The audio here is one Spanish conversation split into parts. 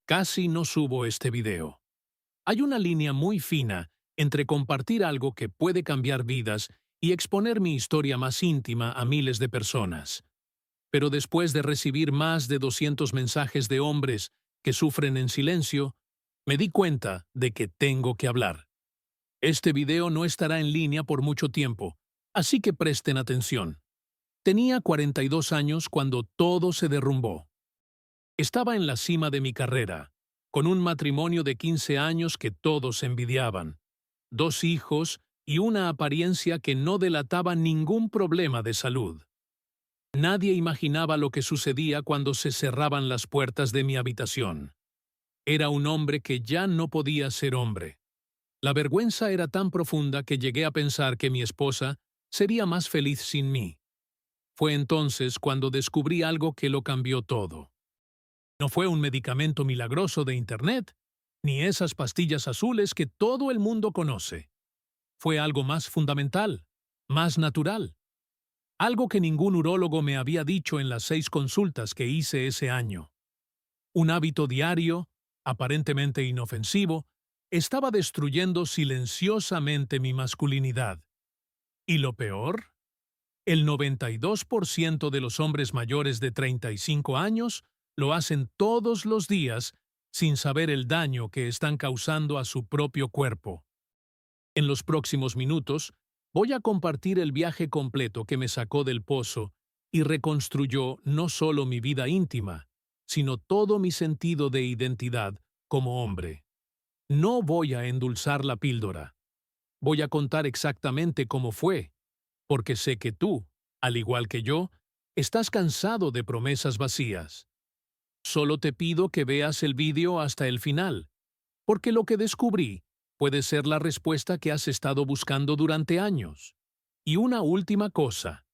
casi no subo este video. Hay una línea muy fina entre compartir algo que puede cambiar vidas y exponer mi historia más íntima a miles de personas. Pero después de recibir más de 200 mensajes de hombres que sufren en silencio, me di cuenta de que tengo que hablar. Este video no estará en línea por mucho tiempo, así que presten atención. Tenía 42 años cuando todo se derrumbó. Estaba en la cima de mi carrera, con un matrimonio de 15 años que todos envidiaban, 2 hijos y una apariencia que no delataba ningún problema de salud. Nadie imaginaba lo que sucedía cuando se cerraban las puertas de mi habitación. Era un hombre que ya no podía ser hombre. La vergüenza era tan profunda que llegué a pensar que mi esposa sería más feliz sin mí. Fue entonces cuando descubrí algo que lo cambió todo. No fue un medicamento milagroso de Internet, ni esas pastillas azules que todo el mundo conoce. Fue algo más fundamental, más natural. Algo que ningún urólogo me había dicho en las 6 consultas que hice ese año. Un hábito diario, aparentemente inofensivo, estaba destruyendo silenciosamente mi masculinidad. ¿Y lo peor? El 92% de los hombres mayores de 35 años lo hacen todos los días sin saber el daño que están causando a su propio cuerpo. En los próximos minutos, voy a compartir el viaje completo que me sacó del pozo y reconstruyó no solo mi vida íntima, sino todo mi sentido de identidad como hombre. No voy a endulzar la píldora. Voy a contar exactamente cómo fue, porque sé que tú, al igual que yo, estás cansado de promesas vacías. Solo te pido que veas el vídeo hasta el final, porque lo que descubrí puede ser la respuesta que has estado buscando durante años. Y una última cosa,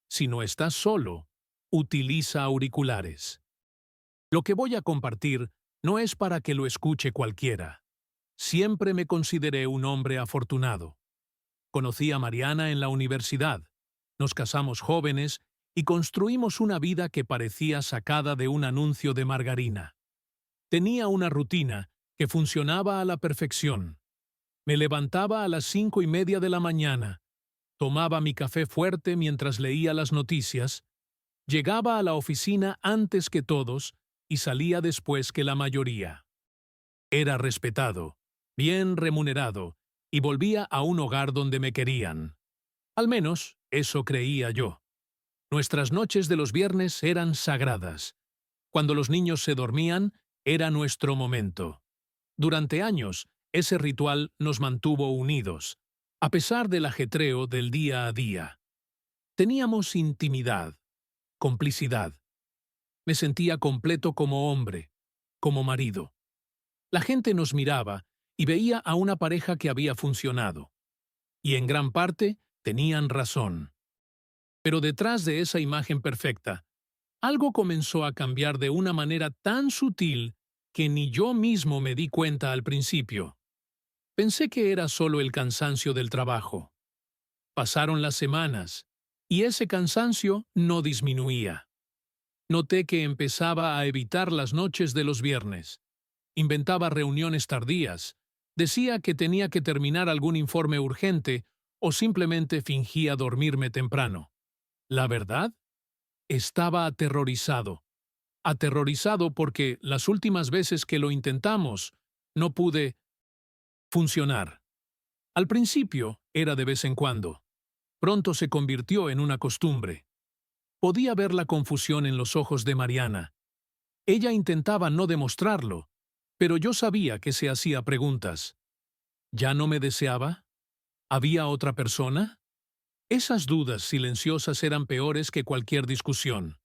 si no estás solo, utiliza auriculares. Lo que voy a compartir no es para que lo escuche cualquiera. Siempre me consideré un hombre afortunado. Conocí a Mariana en la universidad, nos casamos jóvenes y construimos una vida que parecía sacada de un anuncio de margarina. Tenía una rutina que funcionaba a la perfección. Me levantaba a las 5:30 de la mañana, tomaba mi café fuerte mientras leía las noticias, llegaba a la oficina antes que todos y salía después que la mayoría. Era respetado, bien remunerado, y volvía a un hogar donde me querían. Al menos, eso creía yo. Nuestras noches de los viernes eran sagradas. Cuando los niños se dormían, era nuestro momento. Durante años, ese ritual nos mantuvo unidos, a pesar del ajetreo del día a día. Teníamos intimidad, complicidad. Me sentía completo como hombre, como marido. La gente nos miraba y veía a una pareja que había funcionado. Y en gran parte tenían razón. Pero detrás de esa imagen perfecta, algo comenzó a cambiar de una manera tan sutil que ni yo mismo me di cuenta al principio. Pensé que era solo el cansancio del trabajo. Pasaron las semanas, y ese cansancio no disminuía. Noté que empezaba a evitar las noches de los viernes. Inventaba reuniones tardías, decía que tenía que terminar algún informe urgente o simplemente fingía dormirme temprano. La verdad, estaba aterrorizado. Aterrorizado porque las últimas veces que lo intentamos, no pude funcionar. Al principio era de vez en cuando. Pronto se convirtió en una costumbre. Podía ver la confusión en los ojos de Mariana. Ella intentaba no demostrarlo, pero yo sabía que se hacía preguntas. ¿Ya no me deseaba? ¿Había otra persona? Esas dudas silenciosas eran peores que cualquier discusión.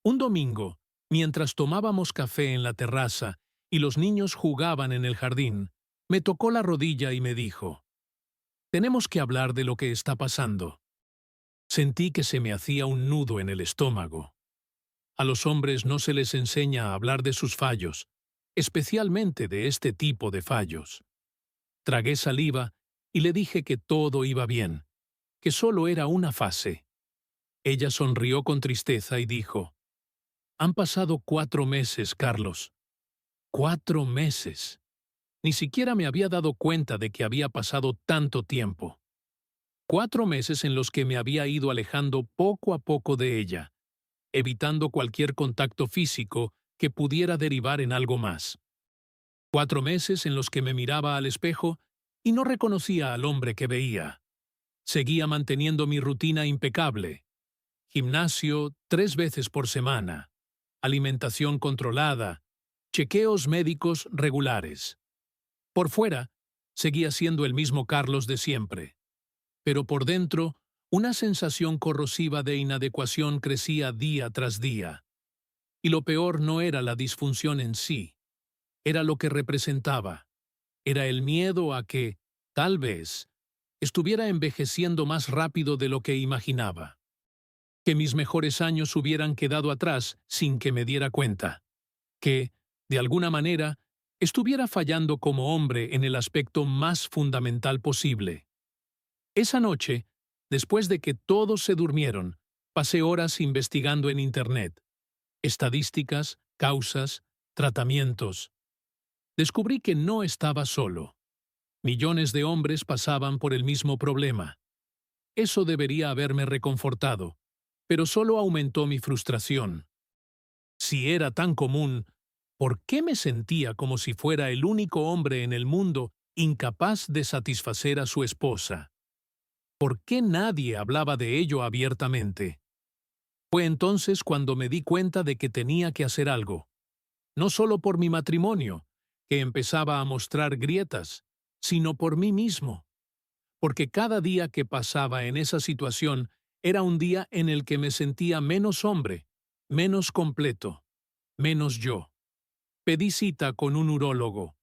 Un domingo, mientras tomábamos café en la terraza y los niños jugaban en el jardín, me tocó la rodilla y me dijo: «Tenemos que hablar de lo que está pasando». Sentí que se me hacía un nudo en el estómago. A los hombres no se les enseña a hablar de sus fallos, especialmente de este tipo de fallos. Tragué saliva y le dije que todo iba bien, que solo era una fase. Ella sonrió con tristeza y dijo: «Han pasado 4 meses, Carlos. 4 meses. Ni siquiera me había dado cuenta de que había pasado tanto tiempo. 4 meses en los que me había ido alejando poco a poco de ella, evitando cualquier contacto físico que pudiera derivar en algo más. 4 meses en los que me miraba al espejo y no reconocía al hombre que veía. Seguía manteniendo mi rutina impecable. Gimnasio 3 veces por semana, alimentación controlada, chequeos médicos regulares. Por fuera, seguía siendo el mismo Carlos de siempre. Pero por dentro, una sensación corrosiva de inadecuación crecía día tras día. Y lo peor no era la disfunción en sí, era lo que representaba. Era el miedo a que, tal vez, estuviera envejeciendo más rápido de lo que imaginaba. Que mis mejores años hubieran quedado atrás sin que me diera cuenta. Que, de alguna manera, estuviera fallando como hombre en el aspecto más fundamental posible. Esa noche, después de que todos se durmieron, pasé horas investigando en Internet. Estadísticas, causas, tratamientos. Descubrí que no estaba solo. Millones de hombres pasaban por el mismo problema. Eso debería haberme reconfortado, pero solo aumentó mi frustración. Si era tan común, ¿por qué me sentía como si fuera el único hombre en el mundo incapaz de satisfacer a su esposa? ¿Por qué nadie hablaba de ello abiertamente? Fue entonces cuando me di cuenta de que tenía que hacer algo. No solo por mi matrimonio, que empezaba a mostrar grietas, sino por mí mismo. Porque cada día que pasaba en esa situación era un día en el que me sentía menos hombre, menos completo, menos yo. Pedí cita con un urólogo.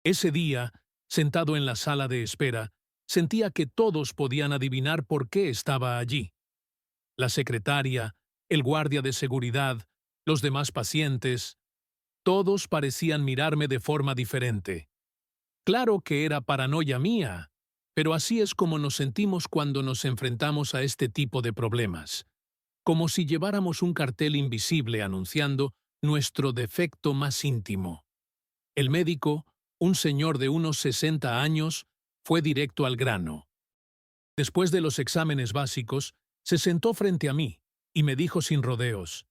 Ese día, sentado en la sala de espera, sentía que todos podían adivinar por qué estaba allí. La secretaria, el guardia de seguridad, los demás pacientes, todos parecían mirarme de forma diferente. Claro que era paranoia mía, pero así es como nos sentimos cuando nos enfrentamos a este tipo de problemas. Como si lleváramos un cartel invisible anunciando nuestro defecto más íntimo. El médico, un señor de unos 60 años, fue directo al grano. Después de los exámenes básicos, se sentó frente a mí y me dijo sin rodeos: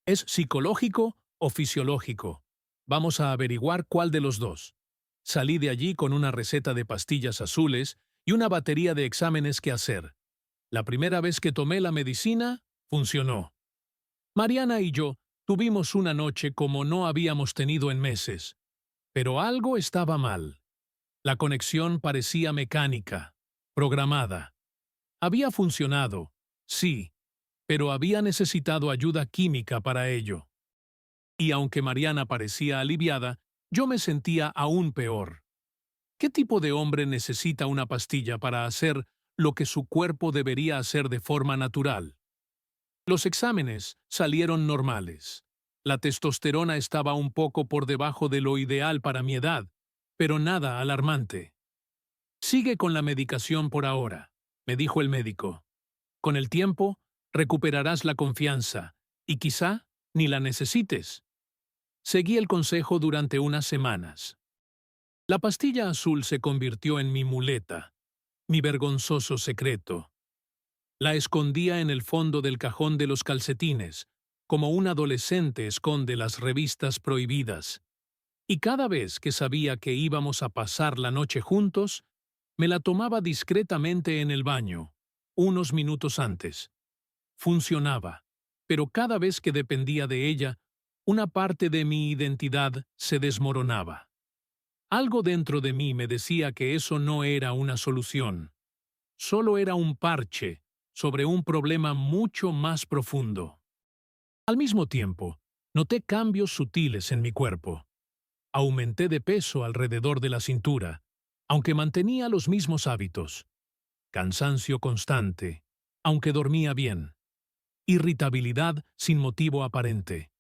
¿es psicológico o fisiológico? Vamos a averiguar cuál de los dos. Salí de allí con una receta de pastillas azules y una batería de exámenes que hacer. La primera vez que tomé la medicina, funcionó. Mariana y yo tuvimos una noche como no habíamos tenido en meses. Pero algo estaba mal. La conexión parecía mecánica, programada. Había funcionado, sí, pero había necesitado ayuda química para ello. Y aunque Mariana parecía aliviada, yo me sentía aún peor. ¿Qué tipo de hombre necesita una pastilla para hacer lo que su cuerpo debería hacer de forma natural? Los exámenes salieron normales. La testosterona estaba un poco por debajo de lo ideal para mi edad, pero nada alarmante. Sigue con la medicación por ahora, me dijo el médico. Con el tiempo, recuperarás la confianza, y quizá ni la necesites. Seguí el consejo durante unas semanas. La pastilla azul se convirtió en mi muleta, mi vergonzoso secreto. La escondía en el fondo del cajón de los calcetines, como un adolescente esconde las revistas prohibidas. Y cada vez que sabía que íbamos a pasar la noche juntos, me la tomaba discretamente en el baño, unos minutos antes. Funcionaba, pero cada vez que dependía de ella, una parte de mi identidad se desmoronaba. Algo dentro de mí me decía que eso no era una solución. Solo era un parche sobre un problema mucho más profundo. Al mismo tiempo, noté cambios sutiles en mi cuerpo. Aumenté de peso alrededor de la cintura, aunque mantenía los mismos hábitos. Cansancio constante, aunque dormía bien. Irritabilidad sin motivo aparente.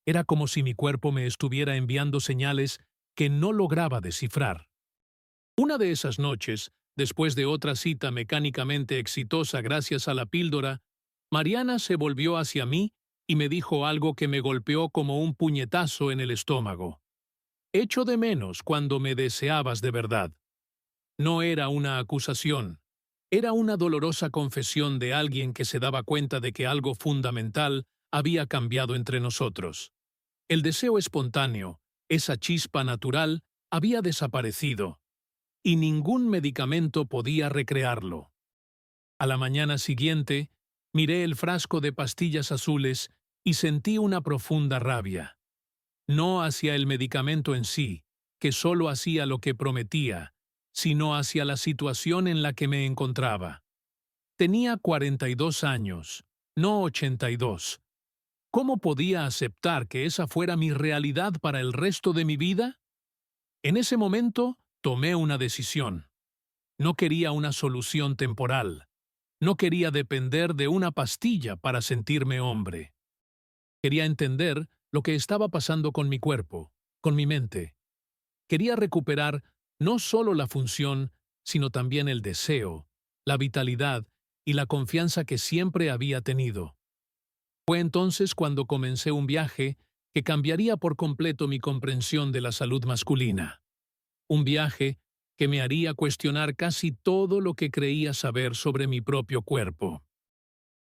Era como si mi cuerpo me estuviera enviando señales que no lograba descifrar. Una de esas noches, después de otra cita mecánicamente exitosa gracias a la píldora, Mariana se volvió hacia mí y me dijo algo que me golpeó como un puñetazo en el estómago. Echo de menos cuando me deseabas de verdad. No era una acusación. Era una dolorosa confesión de alguien que se daba cuenta de que algo fundamental había cambiado entre nosotros. El deseo espontáneo, esa chispa natural, había desaparecido, y ningún medicamento podía recrearlo. A la mañana siguiente, miré el frasco de pastillas azules y sentí una profunda rabia. No hacia el medicamento en sí, que solo hacía lo que prometía, sino hacia la situación en la que me encontraba. Tenía 42 años, no 82. ¿Cómo podía aceptar que esa fuera mi realidad para el resto de mi vida? En ese momento, tomé una decisión. No quería una solución temporal. No quería depender de una pastilla para sentirme hombre. Quería entender lo que estaba pasando con mi cuerpo, con mi mente. Quería recuperar no solo la función, sino también el deseo, la vitalidad y la confianza que siempre había tenido. Fue entonces cuando comencé un viaje que cambiaría por completo mi comprensión de la salud masculina. Un viaje que me haría cuestionar casi todo lo que creía saber sobre mi propio cuerpo.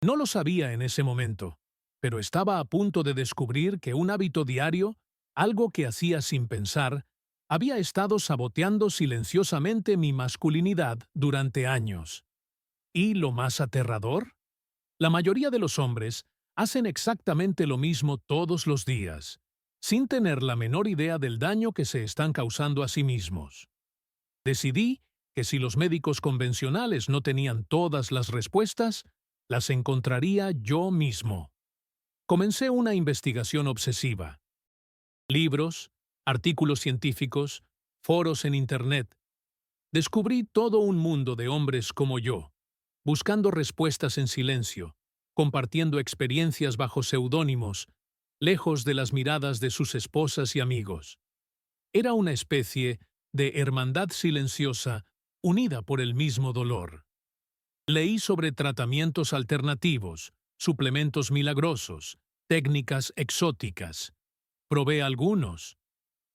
No lo sabía en ese momento, pero estaba a punto de descubrir que un hábito diario, algo que hacía sin pensar, había estado saboteando silenciosamente mi masculinidad durante años. ¿Y lo más aterrador? La mayoría de los hombres hacen exactamente lo mismo todos los días, sin tener la menor idea del daño que se están causando a sí mismos. Decidí que si los médicos convencionales no tenían todas las respuestas, las encontraría yo mismo. Comencé una investigación obsesiva. Libros, artículos científicos, foros en Internet. Descubrí todo un mundo de hombres como yo, buscando respuestas en silencio, compartiendo experiencias bajo seudónimos, lejos de las miradas de sus esposas y amigos. Era una especie de hermandad silenciosa unida por el mismo dolor. Leí sobre tratamientos alternativos, suplementos milagrosos, técnicas exóticas. Probé algunos.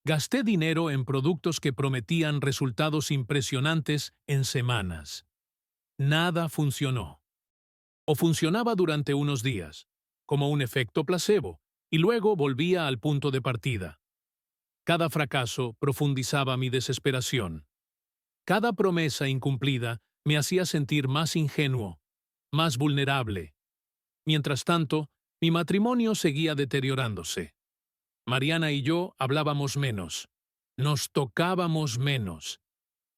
Gasté dinero en productos que prometían resultados impresionantes en semanas. Nada funcionó. O funcionaba durante unos días, como un efecto placebo, y luego volvía al punto de partida. Cada fracaso profundizaba mi desesperación. Cada promesa incumplida me hacía sentir más ingenuo, más vulnerable. Mientras tanto, mi matrimonio seguía deteriorándose. Mariana y yo hablábamos menos. Nos tocábamos menos.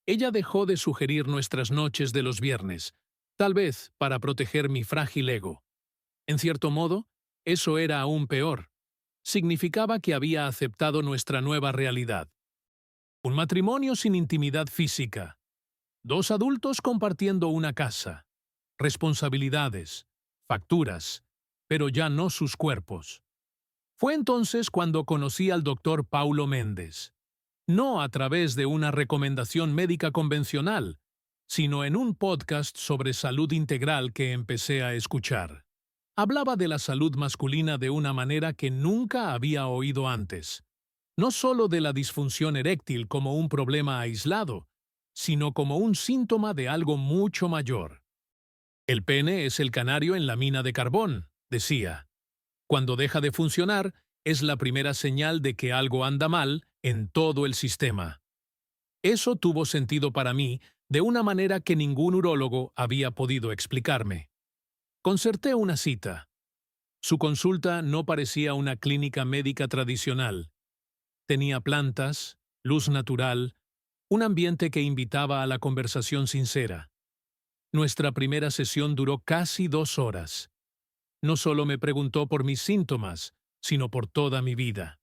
Ella dejó de sugerir nuestras noches de los viernes, tal vez para proteger mi frágil ego. En cierto modo, eso era aún peor. Significaba que había aceptado nuestra nueva realidad. Un matrimonio sin intimidad física. Dos adultos compartiendo una casa. Responsabilidades, facturas, pero ya no sus cuerpos. Fue entonces cuando conocí al doctor Paulo Méndez. No a través de una recomendación médica convencional, sino en un podcast sobre salud integral que empecé a escuchar. Hablaba de la salud masculina de una manera que nunca había oído antes. No solo de la disfunción eréctil como un problema aislado, sino como un síntoma de algo mucho mayor. El pene es el canario en la mina de carbón, decía. Cuando deja de funcionar, es la primera señal de que algo anda mal en todo el sistema. Eso tuvo sentido para mí de una manera que ningún urólogo había podido explicarme. Concerté una cita. Su consulta no parecía una clínica médica tradicional. Tenía plantas, luz natural, un ambiente que invitaba a la conversación sincera. Nuestra primera sesión duró casi 2 horas. No solo me preguntó por mis síntomas, sino por toda mi vida.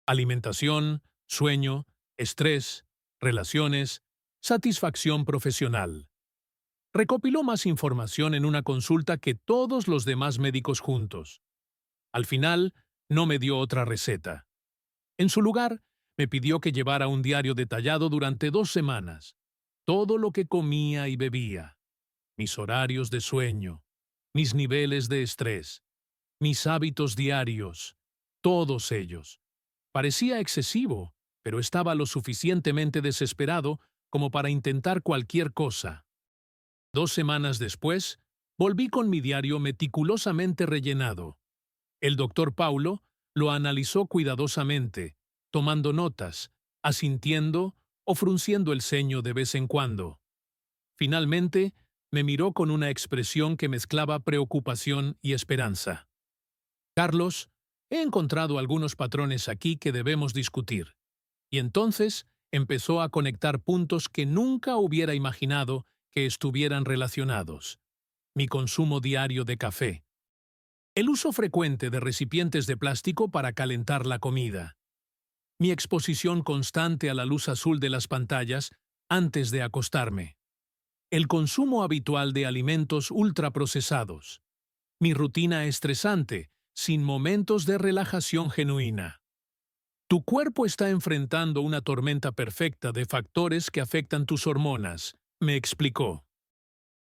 Alimentación, sueño, estrés, relaciones, satisfacción profesional. Recopiló más información en una consulta que todos los demás médicos juntos. Al final, no me dio otra receta. En su lugar, me pidió que llevara un diario detallado durante 2 semanas. Todo lo que comía y bebía. Mis horarios de sueño. Mis niveles de estrés. mis hábitos diarios, todos ellos. Parecía excesivo, pero estaba lo suficientemente desesperado como para intentar cualquier cosa. 2 semanas después, volví con mi diario meticulosamente rellenado. El doctor Paulo lo analizó cuidadosamente, tomando notas, asintiendo o frunciendo el ceño de vez en cuando. Finalmente, me miró con una expresión que mezclaba preocupación y esperanza. Carlos, he encontrado algunos patrones aquí que debemos discutir. Y entonces empezó a conectar puntos que nunca hubiera imaginado que estuvieran relacionados. Mi consumo diario de café. El uso frecuente de recipientes de plástico para calentar la comida. Mi exposición constante a la luz azul de las pantallas antes de acostarme. El consumo habitual de alimentos ultraprocesados. Mi rutina estresante, sin momentos de relajación genuina. Tu cuerpo está enfrentando una tormenta perfecta de factores que afectan tus hormonas, me explicó.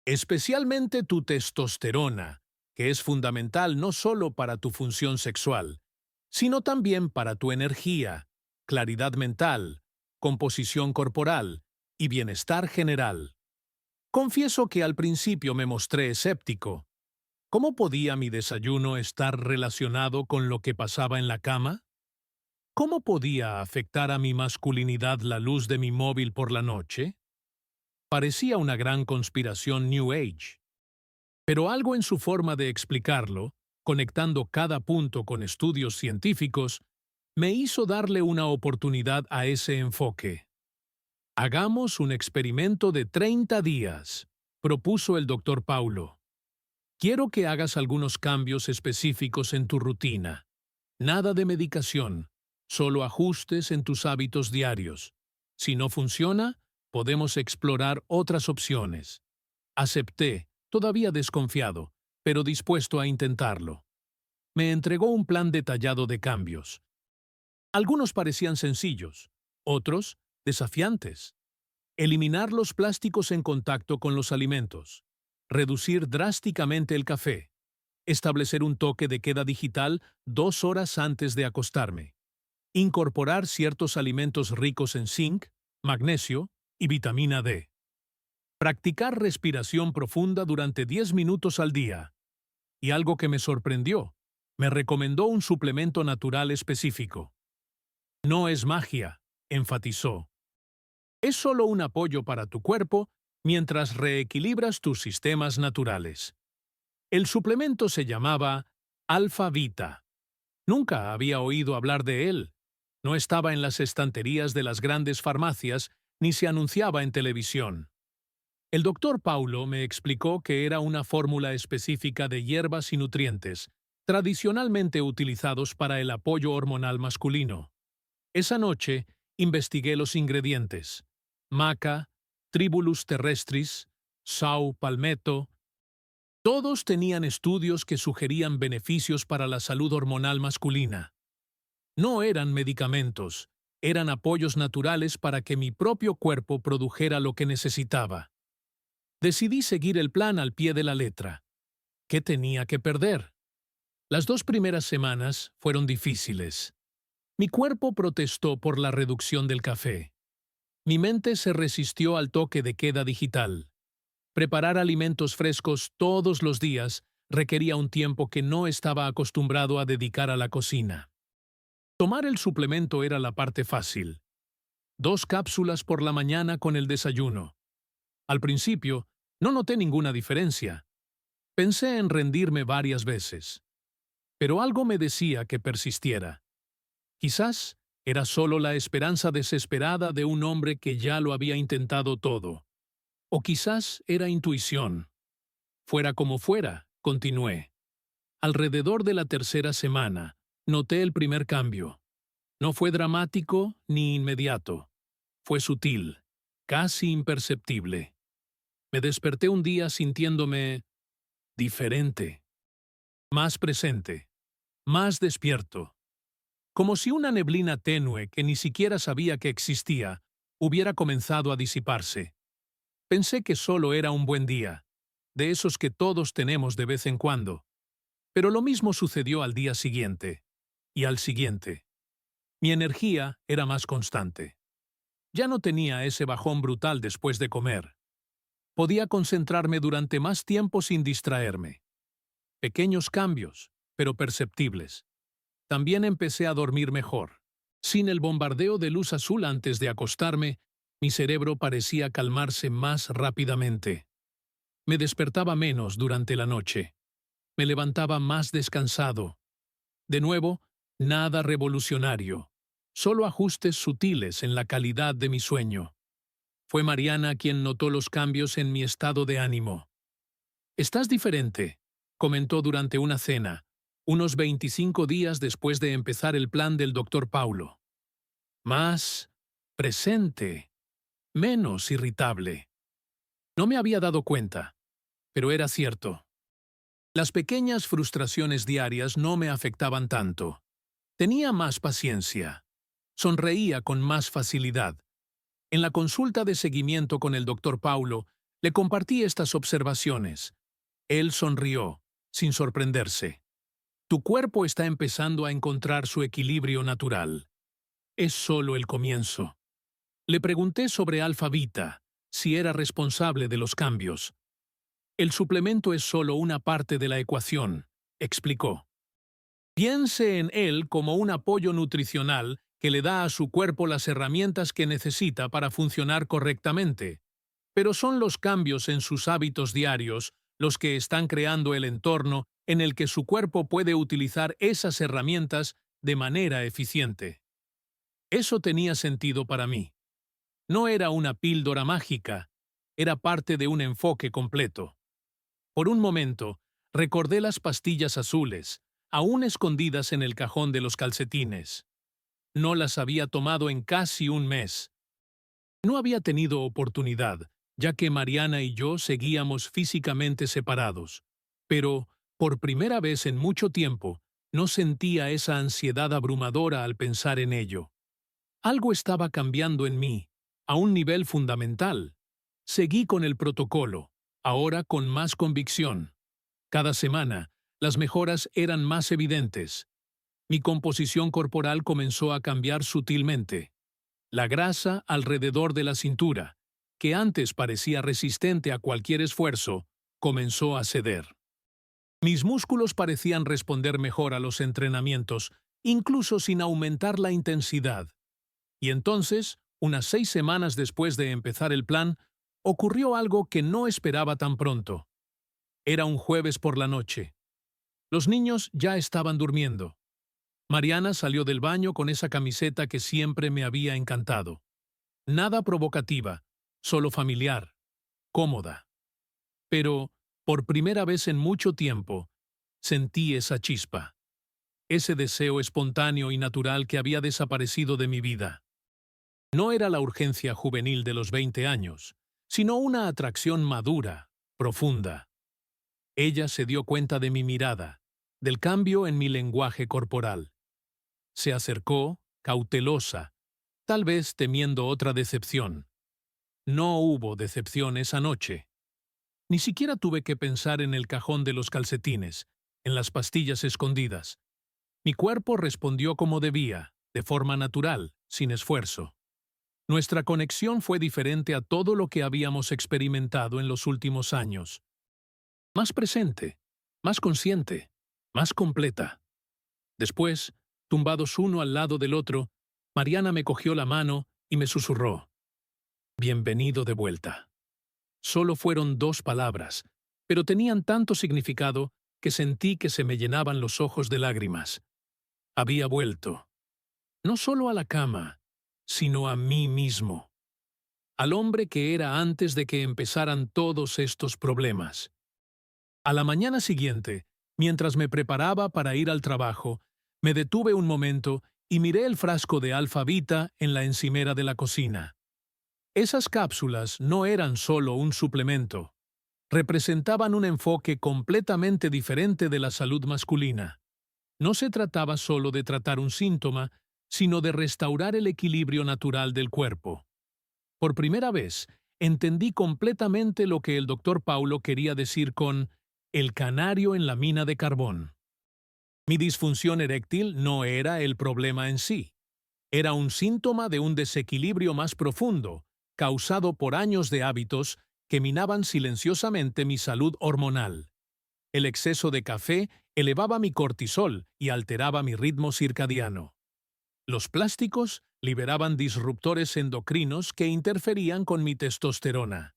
Especialmente tu testosterona, que es fundamental no solo para tu función sexual, sino también para tu energía, claridad mental, composición corporal y bienestar general. Confieso que al principio me mostré escéptico. ¿Cómo podía mi desayuno estar relacionado con lo que pasaba en la cama? ¿Cómo podía afectar a mi masculinidad la luz de mi móvil por la noche? Parecía una gran conspiración New Age. Pero algo en su forma de explicarlo, conectando cada punto con estudios científicos, me hizo darle una oportunidad a ese enfoque. Hagamos un experimento de 30 días, propuso el doctor Paulo. Quiero que hagas algunos cambios específicos en tu rutina. Nada de medicación, solo ajustes en tus hábitos diarios. Si no funciona, podemos explorar otras opciones. Acepté, todavía desconfiado, pero dispuesto a intentarlo. Me entregó un plan detallado de cambios. Algunos parecían sencillos, otros desafiantes. Eliminar los plásticos en contacto con los alimentos. Reducir drásticamente el café. Establecer un toque de queda digital 2 horas antes de acostarme. Incorporar ciertos alimentos ricos en zinc, magnesio y vitamina D. Practicar respiración profunda durante 10 minutos al día. Y algo que me sorprendió, me recomendó un suplemento natural específico. No es magia, enfatizó. Es solo un apoyo para tu cuerpo mientras reequilibras tus sistemas naturales. El suplemento se llamaba Alfa Vita. Nunca había oído hablar de él. No estaba en las estanterías de las grandes farmacias ni se anunciaba en televisión. El doctor Paulo me explicó que era una fórmula específica de hierbas y nutrientes, tradicionalmente utilizados para el apoyo hormonal masculino. Esa noche investigué los ingredientes: maca, Tribulus terrestris, sau palmetto. Todos tenían estudios que sugerían beneficios para la salud hormonal masculina. No eran medicamentos, eran apoyos naturales para que mi propio cuerpo produjera lo que necesitaba. Decidí seguir el plan al pie de la letra. ¿Qué tenía que perder? Las 2 primeras semanas fueron difíciles. Mi cuerpo protestó por la reducción del café. Mi mente se resistió al toque de queda digital. Preparar alimentos frescos todos los días requería un tiempo que no estaba acostumbrado a dedicar a la cocina. Tomar el suplemento era la parte fácil. 2 cápsulas por la mañana con el desayuno. Al principio, no noté ninguna diferencia. Pensé en rendirme varias veces. Pero algo me decía que persistiera. Quizás era solo la esperanza desesperada de un hombre que ya lo había intentado todo. O quizás era intuición. Fuera como fuera, continué. Alrededor de la 3.ª semana, noté el primer cambio. No fue dramático ni inmediato. Fue sutil, casi imperceptible. Me desperté un día sintiéndome diferente, más presente, más despierto. Como si una neblina tenue que ni siquiera sabía que existía hubiera comenzado a disiparse. Pensé que solo era un buen día, de esos que todos tenemos de vez en cuando. Pero lo mismo sucedió al día siguiente, y al siguiente. Mi energía era más constante. Ya no tenía ese bajón brutal después de comer. Podía concentrarme durante más tiempo sin distraerme. Pequeños cambios, pero perceptibles. También empecé a dormir mejor. Sin el bombardeo de luz azul antes de acostarme, mi cerebro parecía calmarse más rápidamente. Me despertaba menos durante la noche. Me levantaba más descansado. De nuevo, nada revolucionario. Solo ajustes sutiles en la calidad de mi sueño. Fue Mariana quien notó los cambios en mi estado de ánimo. «Estás diferente», comentó durante una cena, unos 25 días después de empezar el plan del doctor Paulo. «Más presente, menos irritable». No me había dado cuenta, pero era cierto. Las pequeñas frustraciones diarias no me afectaban tanto. Tenía más paciencia. Sonreía con más facilidad. En la consulta de seguimiento con el doctor Paulo, le compartí estas observaciones. Él sonrió, sin sorprenderse. «Tu cuerpo está empezando a encontrar su equilibrio natural. Es solo el comienzo». Le pregunté sobre Alfa Vita, si era responsable de los cambios. «El suplemento es solo una parte de la ecuación», explicó. «Piense en él como un apoyo nutricional que le da a su cuerpo las herramientas que necesita para funcionar correctamente. Pero son los cambios en sus hábitos diarios los que están creando el entorno en el que su cuerpo puede utilizar esas herramientas de manera eficiente». Eso tenía sentido para mí. No era una píldora mágica, era parte de un enfoque completo. Por un momento, recordé las pastillas azules, aún escondidas en el cajón de los calcetines. No las había tomado en casi un mes. No había tenido oportunidad, ya que Mariana y yo seguíamos físicamente separados. Pero, por primera vez en mucho tiempo, no sentía esa ansiedad abrumadora al pensar en ello. Algo estaba cambiando en mí, a un nivel fundamental. Seguí con el protocolo, ahora con más convicción. Cada semana, las mejoras eran más evidentes. Mi composición corporal comenzó a cambiar sutilmente. La grasa alrededor de la cintura, que antes parecía resistente a cualquier esfuerzo, comenzó a ceder. Mis músculos parecían responder mejor a los entrenamientos, incluso sin aumentar la intensidad. Y entonces, unas 6 semanas después de empezar el plan, ocurrió algo que no esperaba tan pronto. Era un jueves por la noche. Los niños ya estaban durmiendo. Mariana salió del baño con esa camiseta que siempre me había encantado. Nada provocativa, solo familiar, cómoda. Pero, por primera vez en mucho tiempo, sentí esa chispa, ese deseo espontáneo y natural que había desaparecido de mi vida. No era la urgencia juvenil de los 20 años, sino una atracción madura, profunda. Ella se dio cuenta de mi mirada, del cambio en mi lenguaje corporal. Se acercó, cautelosa, tal vez temiendo otra decepción. No hubo decepción esa noche. Ni siquiera tuve que pensar en el cajón de los calcetines, en las pastillas escondidas. Mi cuerpo respondió como debía, de forma natural, sin esfuerzo. Nuestra conexión fue diferente a todo lo que habíamos experimentado en los últimos años. Más presente, más consciente, más completa. Después, tumbados uno al lado del otro, Mariana me cogió la mano y me susurró: «Bienvenido de vuelta». Solo fueron 2 palabras, pero tenían tanto significado que sentí que se me llenaban los ojos de lágrimas. Había vuelto. No solo a la cama, sino a mí mismo. Al hombre que era antes de que empezaran todos estos problemas. A la mañana siguiente, mientras me preparaba para ir al trabajo, me detuve un momento y miré el frasco de Alfa Vita en la encimera de la cocina. Esas cápsulas no eran solo un suplemento. Representaban un enfoque completamente diferente de la salud masculina. No se trataba solo de tratar un síntoma, sino de restaurar el equilibrio natural del cuerpo. Por primera vez, entendí completamente lo que el doctor Paulo quería decir con «el canario en la mina de carbón». Mi disfunción eréctil no era el problema en sí. Era un síntoma de un desequilibrio más profundo, causado por años de hábitos que minaban silenciosamente mi salud hormonal. El exceso de café elevaba mi cortisol y alteraba mi ritmo circadiano. Los plásticos liberaban disruptores endocrinos que interferían con mi testosterona.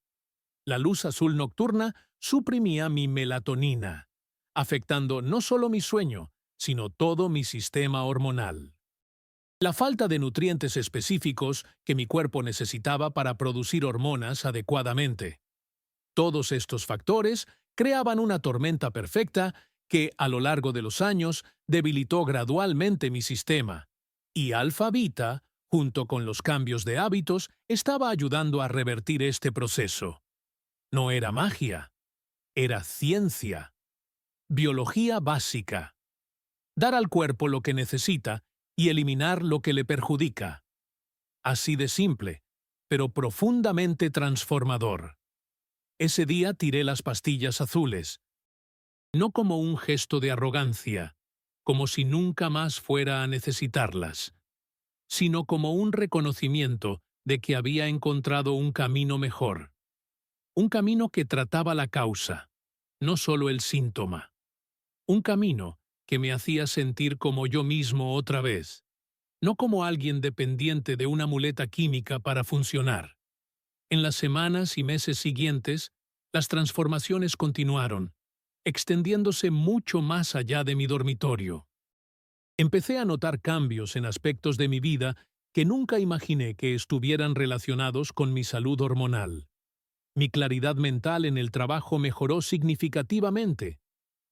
La luz azul nocturna suprimía mi melatonina, afectando no solo mi sueño, sino todo mi sistema hormonal. La falta de nutrientes específicos que mi cuerpo necesitaba para producir hormonas adecuadamente. Todos estos factores creaban una tormenta perfecta que, a lo largo de los años, debilitó gradualmente mi sistema. Y Alfa Beta, junto con los cambios de hábitos, estaba ayudando a revertir este proceso. No era magia, era ciencia. Biología básica. Dar al cuerpo lo que necesita y eliminar lo que le perjudica. Así de simple, pero profundamente transformador. Ese día tiré las pastillas azules, no como un gesto de arrogancia, como si nunca más fuera a necesitarlas, sino como un reconocimiento de que había encontrado un camino mejor. Un camino que trataba la causa, no solo el síntoma. Un camino que me hacía sentir como yo mismo otra vez, no como alguien dependiente de una muleta química para funcionar. En las semanas y meses siguientes, las transformaciones continuaron, extendiéndose mucho más allá de mi dormitorio. Empecé a notar cambios en aspectos de mi vida que nunca imaginé que estuvieran relacionados con mi salud hormonal. Mi claridad mental en el trabajo mejoró significativamente.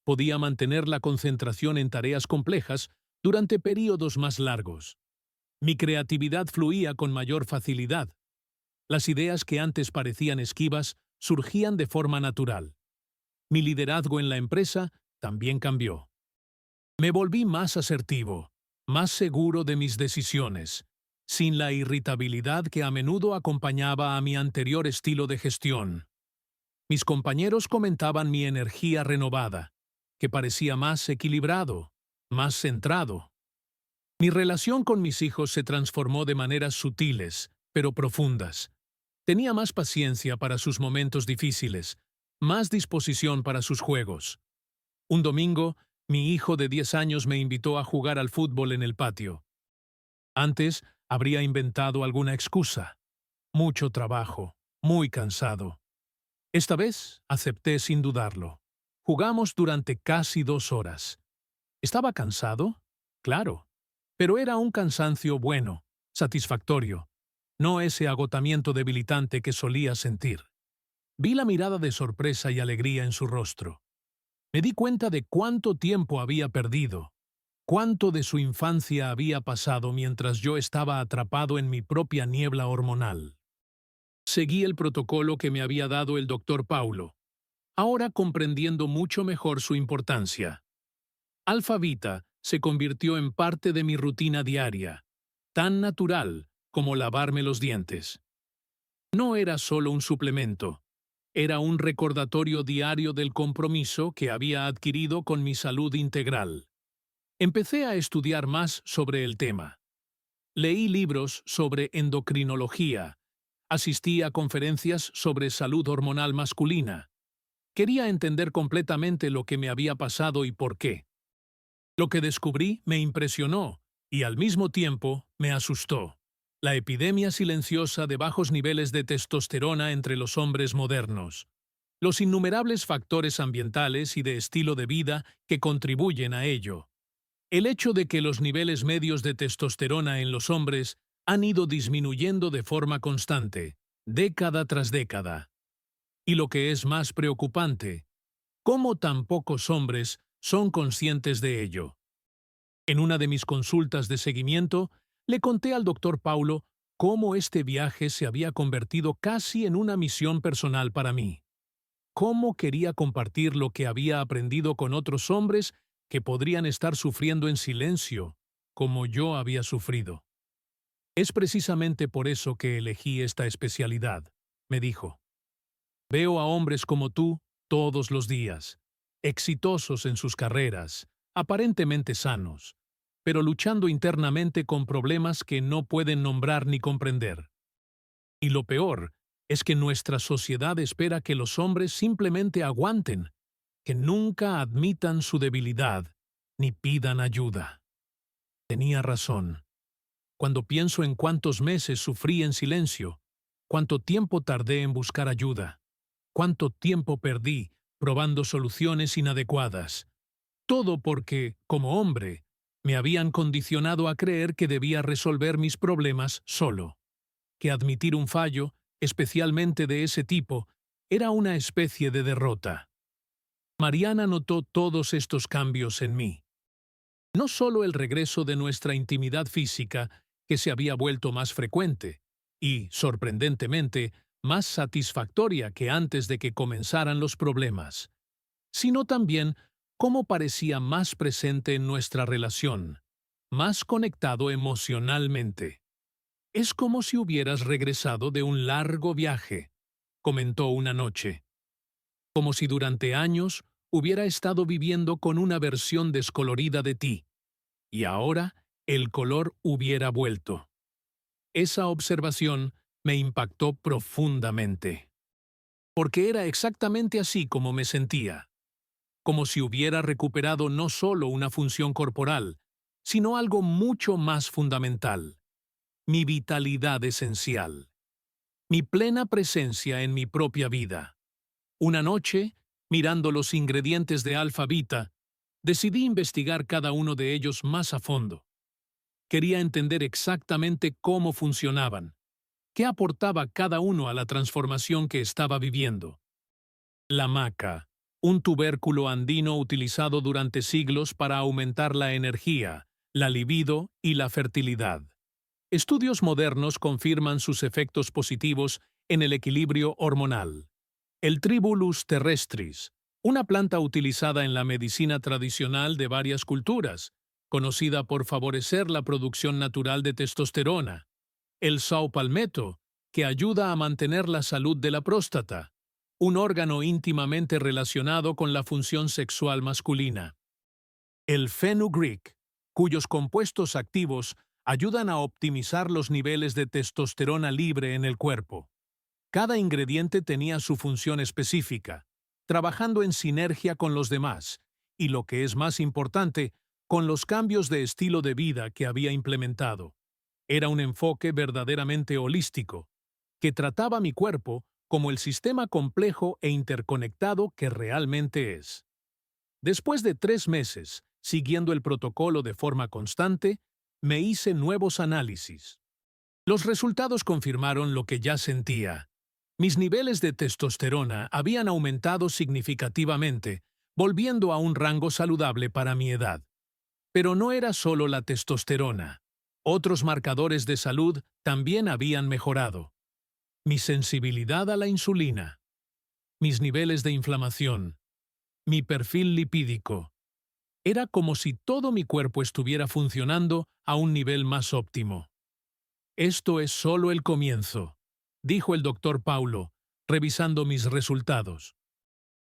Podía mantener la concentración en tareas complejas durante periodos más largos. Mi creatividad fluía con mayor facilidad. Las ideas que antes parecían esquivas surgían de forma natural. Mi liderazgo en la empresa también cambió. Me volví más asertivo, más seguro de mis decisiones, sin la irritabilidad que a menudo acompañaba a mi anterior estilo de gestión. Mis compañeros comentaban mi energía renovada, que parecía más equilibrado, más centrado. Mi relación con mis hijos se transformó de maneras sutiles, pero profundas. Tenía más paciencia para sus momentos difíciles, más disposición para sus juegos. Un domingo, mi hijo de 10 años me invitó a jugar al fútbol en el patio. Antes, habría inventado alguna excusa. Mucho trabajo, muy cansado. Esta vez, acepté sin dudarlo. Jugamos durante casi 2 horas. ¿Estaba cansado? Claro. Pero era un cansancio bueno, satisfactorio, no ese agotamiento debilitante que solía sentir. Vi la mirada de sorpresa y alegría en su rostro. Me di cuenta de cuánto tiempo había perdido, cuánto de su infancia había pasado mientras yo estaba atrapado en mi propia niebla hormonal. Seguí el protocolo que me había dado el doctor Paulo, ahora comprendiendo mucho mejor su importancia. Alfa Beta se convirtió en parte de mi rutina diaria, tan natural como lavarme los dientes. No era solo un suplemento, era un recordatorio diario del compromiso que había adquirido con mi salud integral. Empecé a estudiar más sobre el tema. Leí libros sobre endocrinología, asistí a conferencias sobre salud hormonal masculina. Quería entender completamente lo que me había pasado y por qué. Lo que descubrí me impresionó y al mismo tiempo me asustó. La epidemia silenciosa de bajos niveles de testosterona entre los hombres modernos. Los innumerables factores ambientales y de estilo de vida que contribuyen a ello. El hecho de que los niveles medios de testosterona en los hombres han ido disminuyendo de forma constante, década tras década. Y lo que es más preocupante, cómo tan pocos hombres son conscientes de ello. En una de mis consultas de seguimiento, le conté al doctor Paulo cómo este viaje se había convertido casi en una misión personal para mí. Cómo quería compartir lo que había aprendido con otros hombres que podrían estar sufriendo en silencio, como yo había sufrido. Es precisamente por eso que elegí esta especialidad, me dijo. Veo a hombres como tú todos los días, exitosos en sus carreras, aparentemente sanos, pero luchando internamente con problemas que no pueden nombrar ni comprender. Y lo peor es que nuestra sociedad espera que los hombres simplemente aguanten, que nunca admitan su debilidad ni pidan ayuda. Tenía razón. Cuando pienso en cuántos meses sufrí en silencio, cuánto tiempo tardé en buscar ayuda, cuánto tiempo perdí probando soluciones inadecuadas, todo porque, como hombre, me habían condicionado a creer que debía resolver mis problemas solo, que admitir un fallo, especialmente de ese tipo, era una especie de derrota. Mariana notó todos estos cambios en mí. No solo el regreso de nuestra intimidad física, que se había vuelto más frecuente y, sorprendentemente, más satisfactoria que antes de que comenzaran los problemas, sino también cómo parecía más presente en nuestra relación, más conectado emocionalmente. Es como si hubieras regresado de un largo viaje, comentó una noche, como si durante años hubiera estado viviendo con una versión descolorida de ti, y ahora el color hubiera vuelto. Esa observación me impactó profundamente, porque era exactamente así como me sentía, como si hubiera recuperado no solo una función corporal, sino algo mucho más fundamental, mi vitalidad esencial, mi plena presencia en mi propia vida. Una noche, mirando los ingredientes de Alfa Vita, decidí investigar cada uno de ellos más a fondo. Quería entender exactamente cómo funcionaban, qué aportaba cada uno a la transformación que estaba viviendo. La maca, un tubérculo andino utilizado durante siglos para aumentar la energía, la libido y la fertilidad. Estudios modernos confirman sus efectos positivos en el equilibrio hormonal. El Tribulus terrestris, una planta utilizada en la medicina tradicional de varias culturas, conocida por favorecer la producción natural de testosterona. El saupalmeto, que ayuda a mantener la salud de la próstata, un órgano íntimamente relacionado con la función sexual masculina. El fenugreek, cuyos compuestos activos ayudan a optimizar los niveles de testosterona libre en el cuerpo. Cada ingrediente tenía su función específica, trabajando en sinergia con los demás, y lo que es más importante, con los cambios de estilo de vida que había implementado. Era un enfoque verdaderamente holístico, que trataba mi cuerpo como el sistema complejo e interconectado que realmente es. Después de 3 meses, siguiendo el protocolo de forma constante, me hice nuevos análisis. Los resultados confirmaron lo que ya sentía. Mis niveles de testosterona habían aumentado significativamente, volviendo a un rango saludable para mi edad. Pero no era solo la testosterona. Otros marcadores de salud también habían mejorado. Mi sensibilidad a la insulina, mis niveles de inflamación, mi perfil lipídico. Era como si todo mi cuerpo estuviera funcionando a un nivel más óptimo. Esto es solo el comienzo, dijo el doctor Paulo, revisando mis resultados.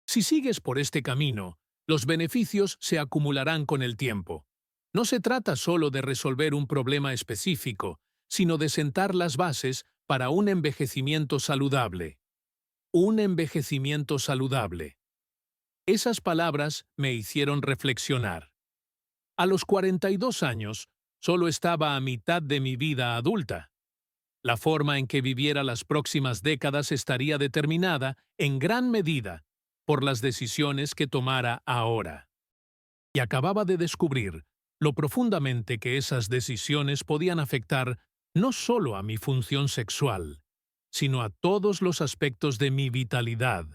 Si sigues por este camino, los beneficios se acumularán con el tiempo. No se trata solo de resolver un problema específico, sino de sentar las bases para un envejecimiento saludable. Un envejecimiento saludable. Esas palabras me hicieron reflexionar. A los 42 años, solo estaba a mitad de mi vida adulta. La forma en que viviera las próximas décadas estaría determinada, en gran medida, por las decisiones que tomara ahora. Y acababa de descubrir lo profundamente que esas decisiones podían afectar no solo a mi función sexual, sino a todos los aspectos de mi vitalidad,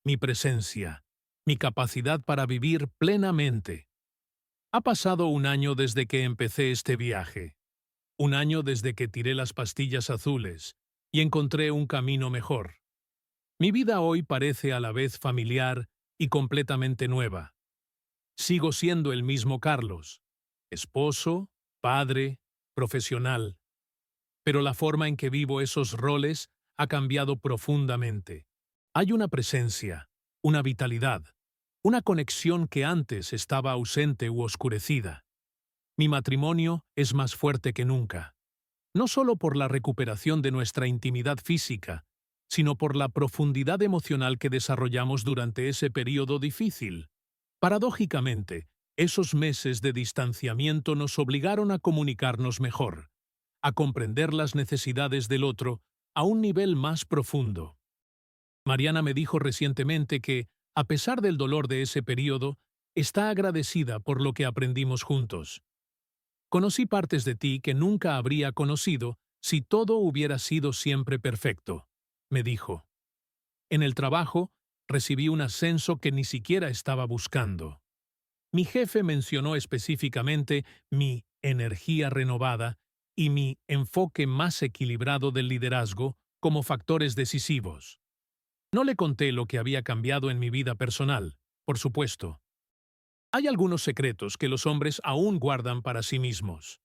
mi presencia, mi capacidad para vivir plenamente. Ha pasado un año desde que empecé este viaje. Un año desde que tiré las pastillas azules y encontré un camino mejor. Mi vida hoy parece a la vez familiar y completamente nueva. Sigo siendo el mismo Carlos, esposo, padre, profesional, pero la forma en que vivo esos roles ha cambiado profundamente. Hay una presencia, una vitalidad, una conexión que antes estaba ausente u oscurecida. Mi matrimonio es más fuerte que nunca, no solo por la recuperación de nuestra intimidad física, sino por la profundidad emocional que desarrollamos durante ese período difícil. Paradójicamente, esos meses de distanciamiento nos obligaron a comunicarnos mejor, a comprender las necesidades del otro a un nivel más profundo. Mariana me dijo recientemente que, a pesar del dolor de ese período, está agradecida por lo que aprendimos juntos. Conocí partes de ti que nunca habría conocido si todo hubiera sido siempre perfecto, me dijo. En el trabajo, recibí un ascenso que ni siquiera estaba buscando. Mi jefe mencionó específicamente mi energía renovada y mi enfoque más equilibrado del liderazgo como factores decisivos. No le conté lo que había cambiado en mi vida personal, por supuesto. Hay algunos secretos que los hombres aún guardan para sí mismos.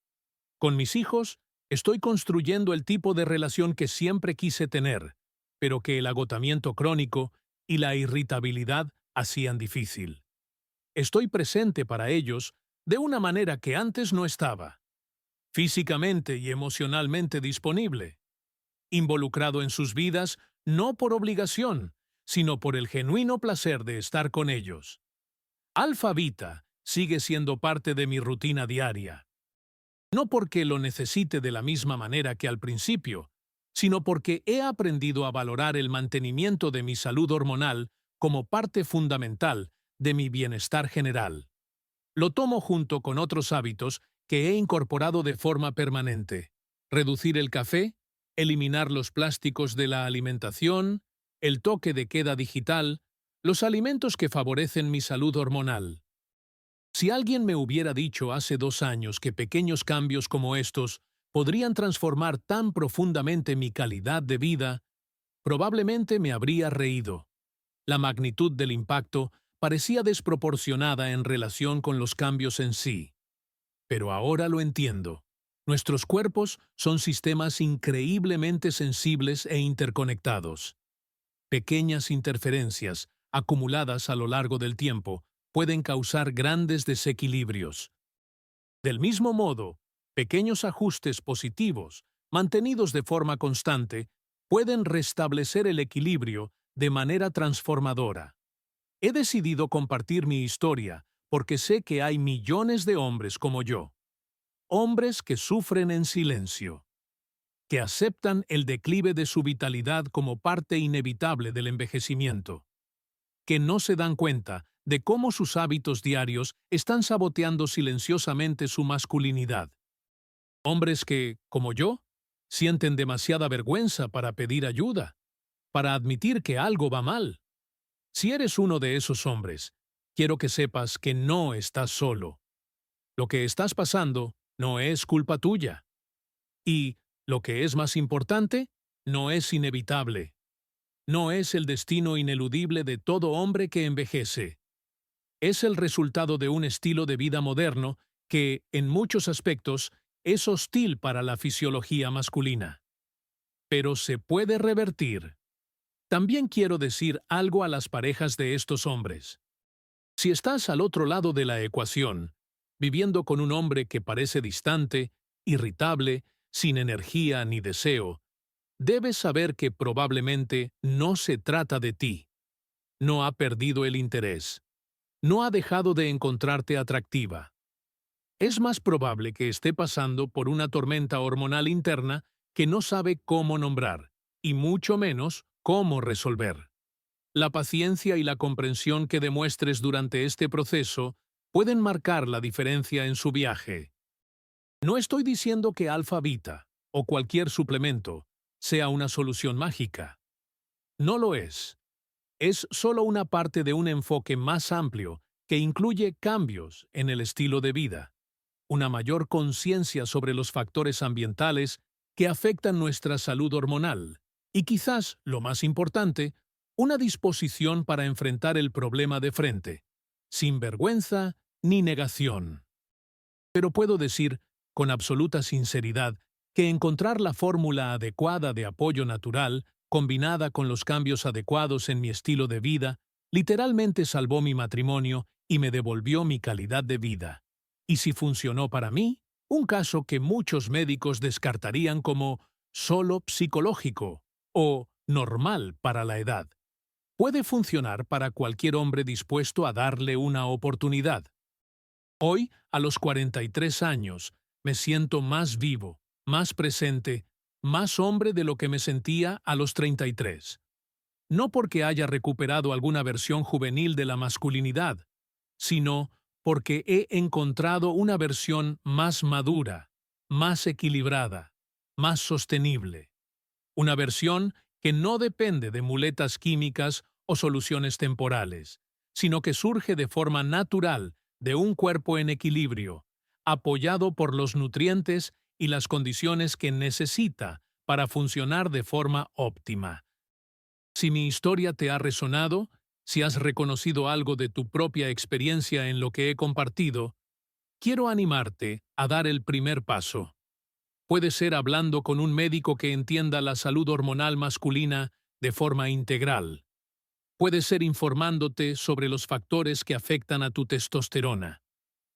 Con mis hijos, estoy construyendo el tipo de relación que siempre quise tener, pero que el agotamiento crónico y la irritabilidad hacían difícil. Estoy presente para ellos de una manera que antes no estaba, físicamente y emocionalmente disponible, involucrado en sus vidas no por obligación, sino por el genuino placer de estar con ellos. Alfa Vita sigue siendo parte de mi rutina diaria. No porque lo necesite de la misma manera que al principio, sino porque he aprendido a valorar el mantenimiento de mi salud hormonal como parte fundamental de mi bienestar general. Lo tomo junto con otros hábitos que he incorporado de forma permanente. Reducir el café, eliminar los plásticos de la alimentación, el toque de queda digital, los alimentos que favorecen mi salud hormonal. Si alguien me hubiera dicho hace 2 años que pequeños cambios como estos podrían transformar tan profundamente mi calidad de vida, probablemente me habría reído. La magnitud del impacto parecía desproporcionada en relación con los cambios en sí. Pero ahora lo entiendo. Nuestros cuerpos son sistemas increíblemente sensibles e interconectados. Pequeñas interferencias, acumuladas a lo largo del tiempo, pueden causar grandes desequilibrios. Del mismo modo, pequeños ajustes positivos, mantenidos de forma constante, pueden restablecer el equilibrio de manera transformadora. He decidido compartir mi historia porque sé que hay millones de hombres como yo. Hombres que sufren en silencio, que aceptan el declive de su vitalidad como parte inevitable del envejecimiento, que no se dan cuenta de cómo sus hábitos diarios están saboteando silenciosamente su masculinidad. Hombres que, como yo, sienten demasiada vergüenza para pedir ayuda, para admitir que algo va mal. Si eres uno de esos hombres, quiero que sepas que no estás solo. Lo que estás pasando no es culpa tuya. Y, lo que es más importante, no es inevitable. No es el destino ineludible de todo hombre que envejece. Es el resultado de un estilo de vida moderno que, en muchos aspectos, es hostil para la fisiología masculina. Pero se puede revertir. También quiero decir algo a las parejas de estos hombres. Si estás al otro lado de la ecuación, viviendo con un hombre que parece distante, irritable, sin energía ni deseo, debes saber que probablemente no se trata de ti. No ha perdido el interés. No ha dejado de encontrarte atractiva. Es más probable que esté pasando por una tormenta hormonal interna que no sabe cómo nombrar, y mucho menos cómo resolver. La paciencia y la comprensión que demuestres durante este proceso pueden marcar la diferencia en su viaje. No estoy diciendo que Alfa Vita, o cualquier suplemento, sea una solución mágica. No lo es. Es solo una parte de un enfoque más amplio que incluye cambios en el estilo de vida, una mayor conciencia sobre los factores ambientales que afectan nuestra salud hormonal y quizás, lo más importante, una disposición para enfrentar el problema de frente, sin vergüenza ni negación. Pero puedo decir, con absoluta sinceridad, que encontrar la fórmula adecuada de apoyo natural, combinada con los cambios adecuados en mi estilo de vida, Literalmente salvó mi matrimonio y me devolvió mi calidad de vida. Y si funcionó para mí, un caso que muchos médicos descartarían como solo psicológico o normal para la edad, puede funcionar para cualquier hombre dispuesto a darle una oportunidad. Hoy, a los 43 años, me siento más vivo, más presente, más hombre de lo que me sentía a los 33. No porque haya recuperado alguna versión juvenil de la masculinidad, sino porque he encontrado una versión más madura, más equilibrada, más sostenible. Una versión que no depende de muletas químicas o soluciones temporales, sino que surge de forma natural de un cuerpo en equilibrio, apoyado por los nutrientes y las condiciones que necesita para funcionar de forma óptima. Si mi historia te ha resonado, si has reconocido algo de tu propia experiencia en lo que he compartido, quiero animarte a dar el primer paso. Puede ser hablando con un médico que entienda la salud hormonal masculina de forma integral. Puede ser informándote sobre los factores que afectan a tu testosterona.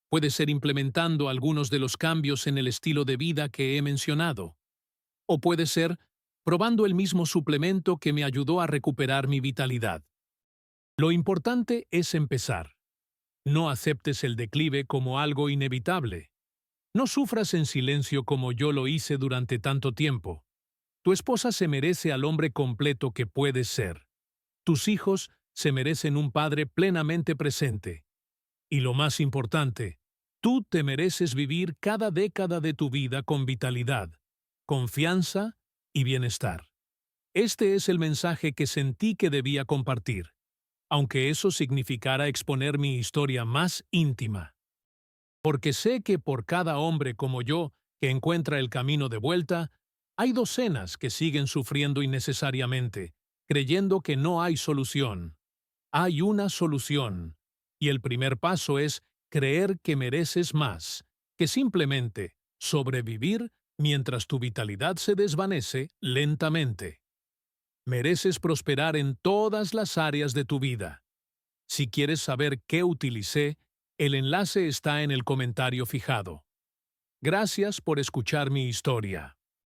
Puede ser implementando algunos de los cambios en el estilo de vida que he mencionado. O puede ser probando el mismo suplemento que me ayudó a recuperar mi vitalidad. Lo importante es empezar. No aceptes el declive como algo inevitable. No sufras en silencio como yo lo hice durante tanto tiempo. Tu esposa se merece al hombre completo que puedes ser. Tus hijos se merecen un padre plenamente presente. Y lo más importante, tú te mereces vivir cada década de tu vida con vitalidad, confianza y bienestar. Este es el mensaje que sentí que debía compartir, aunque eso significara exponer mi historia más íntima. Porque sé que por cada hombre como yo que encuentra el camino de vuelta, hay docenas que siguen sufriendo innecesariamente, creyendo que no hay solución. Hay una solución, y el primer paso es creer que mereces más, que simplemente sobrevivir mientras tu vitalidad se desvanece lentamente. Mereces prosperar en todas las áreas de tu vida. Si quieres saber qué utilicé, el enlace está en el comentario fijado. Gracias por escuchar mi historia.